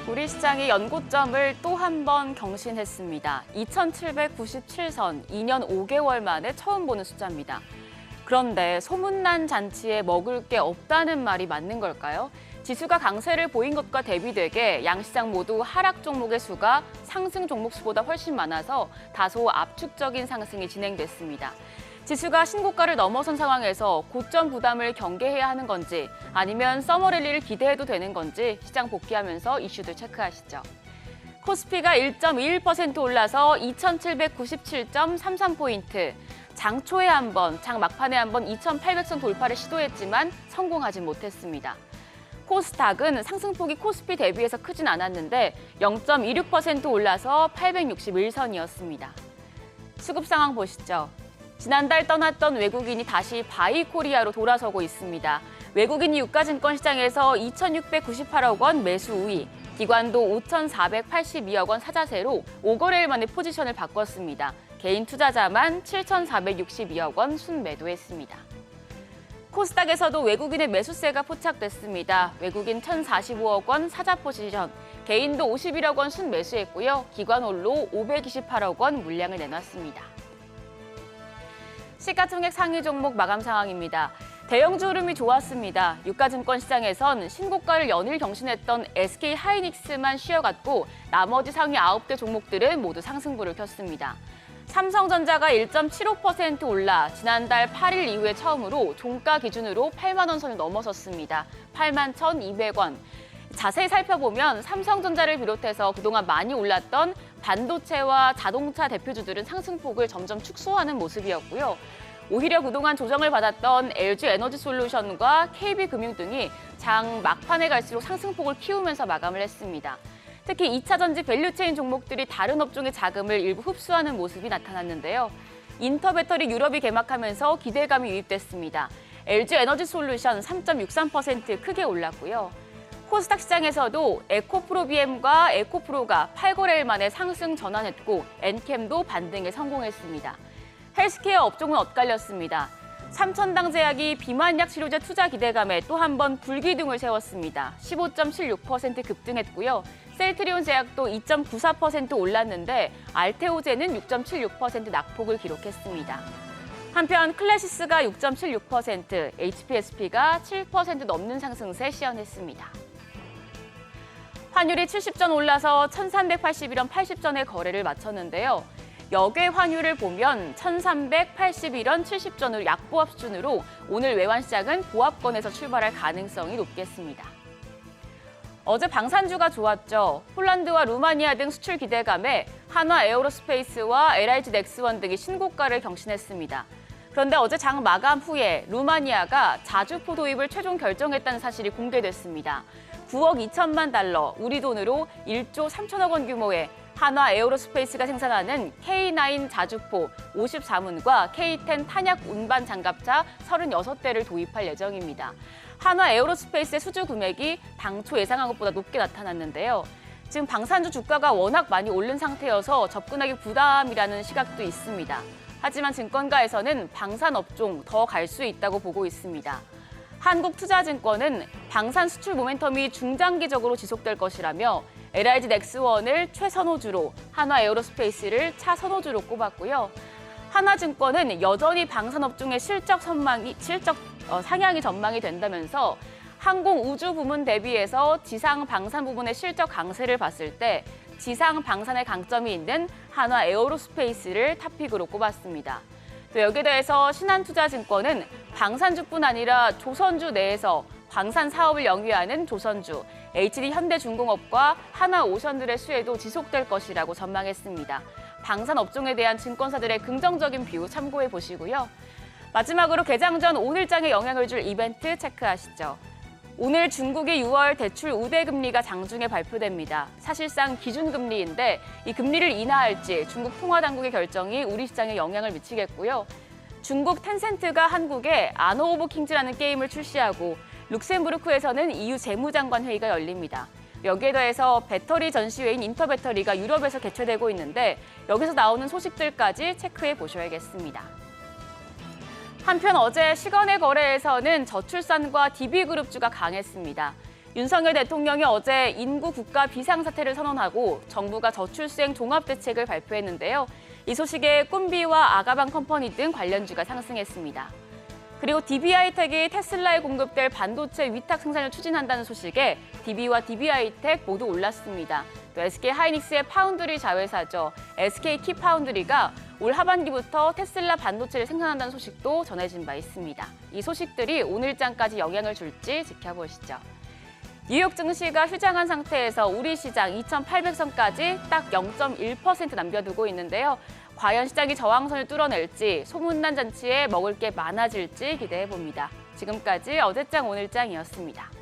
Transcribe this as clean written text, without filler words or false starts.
우리 시장이 연고점을 또 한 번 경신했습니다. 2797선, 2년 5개월 만에 처음 보는 숫자입니다. 그런데 소문난 잔치에 먹을 게 없다는 말이 맞는 걸까요? 지수가 강세를 보인 것과 대비되게 양시장 모두 하락 종목의 수가 상승 종목 수보다 훨씬 많아서 다소 압축적인 상승이 진행됐습니다. 지수가 신고가를 넘어선 상황에서 고점 부담을 경계해야 하는 건지 아니면 서머랠리를 기대해도 되는 건지 시장 복귀하면서 이슈들 체크하시죠. 코스피가 1.21% 올라서 2797.33포인트. 장 초에 한 번, 장 막판에 한 번 2800선 돌파를 시도했지만 성공하지 못했습니다. 코스닥은 상승폭이 코스피 대비해서 크진 않았는데 0.26% 올라서 861선이었습니다. 수급 상황 보시죠. 지난달 떠났던 외국인이 다시 바이코리아로 돌아서고 있습니다. 외국인이 유가증권 시장에서 2,698억 원 매수 우위, 기관도 5,482억 원 사자세로 5거래일 만에 포지션을 바꿨습니다. 개인 투자자만 7,462억 원 순매도했습니다. 코스닥에서도 외국인의 매수세가 포착됐습니다. 외국인 1,045억 원 사자 포지션, 개인도 51억 원 순매수했고요. 기관 홀로 528억 원 물량을 내놨습니다. 시가총액 상위 종목 마감 상황입니다. 대형주 흐름이 좋았습니다. 유가증권 시장에선 신고가를 연일 경신했던 SK하이닉스만 쉬어갔고 나머지 상위 9개 종목들은 모두 상승부를 켰습니다. 삼성전자가 1.75% 올라 지난달 8일 이후에 처음으로 종가 기준으로 8만 원 선을 넘어섰습니다. 8만 1,200원. 자세히 살펴보면 삼성전자를 비롯해서 그동안 많이 올랐던 반도체와 자동차 대표주들은 상승폭을 점점 축소하는 모습이었고요. 오히려 그동안 조정을 받았던 LG에너지솔루션과 KB금융 등이 장 막판에 갈수록 상승폭을 키우면서 마감을 했습니다. 특히 2차 전지 밸류체인 종목들이 다른 업종의 자금을 일부 흡수하는 모습이 나타났는데요. 인터배터리 유럽이 개막하면서 기대감이 유입됐습니다. LG에너지솔루션 3.63% 크게 올랐고요. 코스닥 시장에서도 에코프로비엠과 에코프로가 8거래일 만에 상승 전환했고 엔캠도 반등에 성공했습니다. 헬스케어 업종은 엇갈렸습니다. 삼천당제약이 비만약 치료제 투자 기대감에 또 한 번 불기둥을 세웠습니다. 15.76% 급등했고요. 셀트리온 제약도 2.94% 올랐는데 알테오제는 6.76% 낙폭을 기록했습니다. 한편 클래시스가 6.76%, HPSP가 7% 넘는 상승세 시현했습니다. 환율이 70전 올라서 1,381원 80전에 거래를 마쳤는데요. 역외 환율을 보면 1,381원 70전으로 약보합 수준으로 오늘 외환시장은 보합권에서 출발할 가능성이 높겠습니다. 어제 방산주가 좋았죠. 폴란드와 루마니아 등 수출 기대감에 한화 에어로스페이스와 LIG 넥스원 등이 신고가를 경신했습니다. 그런데 어제 장 마감 후에 루마니아가 자주포 도입을 최종 결정했다는 사실이 공개됐습니다. 9억 2천만 달러, 우리 돈으로 1조 3천억 원 규모의 한화 에어로스페이스가 생산하는 K9 자주포 54문과 K10 탄약 운반 장갑차 36대를 도입할 예정입니다. 한화 에어로스페이스의 수주 금액이 당초 예상한 것보다 높게 나타났는데요. 지금 방산주 주가가 워낙 많이 오른 상태여서 접근하기 부담이라는 시각도 있습니다. 하지만 증권가에서는 방산 업종 더 갈 수 있다고 보고 있습니다. 한국투자증권은 방산 수출 모멘텀이 중장기적으로 지속될 것이라며 LIG 넥스원을 최선호주로, 한화 에어로스페이스를 차선호주로 꼽았고요. 하나증권은 여전히 방산 업종의 실적 상향이 전망이 된다면서 항공 우주 부문 대비해서 지상 방산 부분의 실적 강세를 봤을 때 지상 방산의 강점이 있는 한화 에어로스페이스를 탑픽으로 꼽았습니다. 또 여기에 대해서 신한투자증권은 방산주뿐 아니라 조선주 내에서 방산 사업을 영위하는 조선주, HD 현대중공업과 하나오션들의 수혜도 지속될 것이라고 전망했습니다. 방산 업종에 대한 증권사들의 긍정적인 뷰 참고해 보시고요. 마지막으로 개장 전 오늘장에 영향을 줄 이벤트 체크하시죠. 오늘 중국의 6월 대출 우대금리가 장중에 발표됩니다. 사실상 기준금리인데 이 금리를 인하할지 중국 통화당국의 결정이 우리 시장에 영향을 미치겠고요. 중국 텐센트가 한국에 아너 오브 킹즈라는 게임을 출시하고 룩셈부르크에서는 EU 재무장관 회의가 열립니다. 여기에 더해서 배터리 전시회인 인터배터리가 유럽에서 개최되고 있는데 여기서 나오는 소식들까지 체크해 보셔야겠습니다. 한편 어제 시간의 거래에서는 저출산과 DB그룹주가 강했습니다. 윤석열 대통령이 어제 인구 국가 비상사태를 선언하고 정부가 저출생 종합대책을 발표했는데요. 이 소식에 꿈비와 아가방 컴퍼니 등 관련주가 상승했습니다. 그리고 DB하이텍이 테슬라에 공급될 반도체 위탁 생산을 추진한다는 소식에 DB와 DB하이텍 모두 올랐습니다. 또 SK하이닉스의 파운드리 자회사죠. SK키파운드리가 올 하반기부터 테슬라 반도체를 생산한다는 소식도 전해진 바 있습니다. 이 소식들이 오늘장까지 영향을 줄지 지켜보시죠. 뉴욕 증시가 휴장한 상태에서 우리 시장 2,800선까지 딱 0.1% 남겨두고 있는데요. 과연 시장이 저항선을 뚫어낼지 소문난 잔치에 먹을 게 많아질지 기대해봅니다. 지금까지 어제장 오늘장이었습니다.